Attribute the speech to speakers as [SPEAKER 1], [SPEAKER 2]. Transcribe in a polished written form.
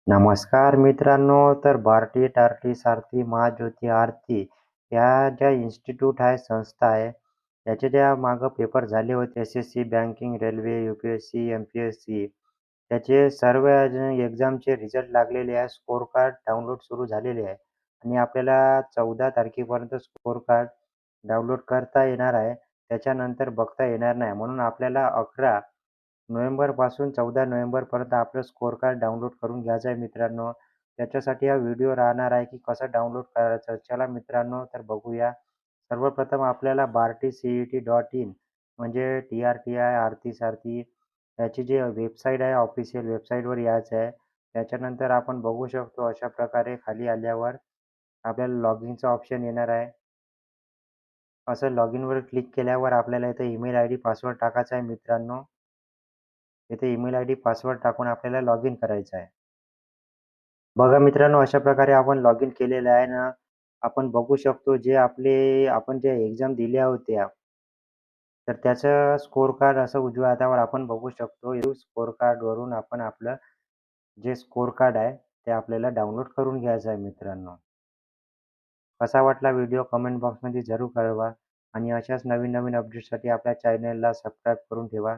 [SPEAKER 1] नमस्कार मित्रांनो. तर भारती टार्टी सारथी महाज्योती आरती या ज्या इन्स्टिट्यूट आहे, संस्था आहे, याचे ज्या मागं पेपर झाले होते SSC, banking, railway, UPSC, MPSC त्याचे सर्व एक्झामचे रिझल्ट लागलेले आहे. स्कोर कार्ड डाउनलोड सुरू झालेले आहे आणि आपल्याला 14 तारखेपर्यंत स्कोर कार्ड डाउनलोड करता येणार आहे. त्याच्यानंतर बघता येणार नाही. म्हणून आपल्याला 11 नोव्हेंबरपासून 14 नोव्हेंबरपर्यंत आपलं स्कोर कार्ड डाउनलोड करून घ्यायचं आहे मित्रांनो. त्याच्यासाठी हा व्हिडिओ राहणार आहे, की कसं डाउनलोड करायचं. चला मित्रांनो, तर बघूया. सर्वप्रथम आपल्याला bharti.cet.in म्हणजे TRTI आरती सारथी याची जी वेबसाईट आहे, ऑफिशियल वेबसाईटवर यायचं आहे. त्याच्यानंतर आपण बघू शकतो अशा प्रकारे खाली आल्यावर आपल्याला लॉगिनचा ऑप्शन येणार आहे. असं लॉगिनवर क्लिक केल्यावर आपल्याला इथे ईमेल आयडी, पासवर्ड टाकायचा आहे मित्रांनो. इथे ईमेल आयडी, पासवर्ड टाकून आपल्याला लॉगिन करायचं आहे. बघा मित्रांनो, अशा प्रकारे आपण लॉगिन केलेलं आहे ना, आपण बघू शकतो जे आपण जे एक्झाम दिल्या होत्या, तर त्याचं स्कोर कार्ड असं उजव्या हातावर आपण बघू शकतो. स्कोर कार्डवरून आपण आपलं जे स्कोर कार्ड आहे, ते आपल्याला डाउनलोड करून घ्यायचं आहे मित्रांनो. कसा वाटला व्हिडिओ कमेंट बॉक्समध्ये जरूर कळवा आणि अशाच नवीन-नवीन अपडेट्ससाठी आपल्या चॅनलला सबस्क्राईब करून ठेवा.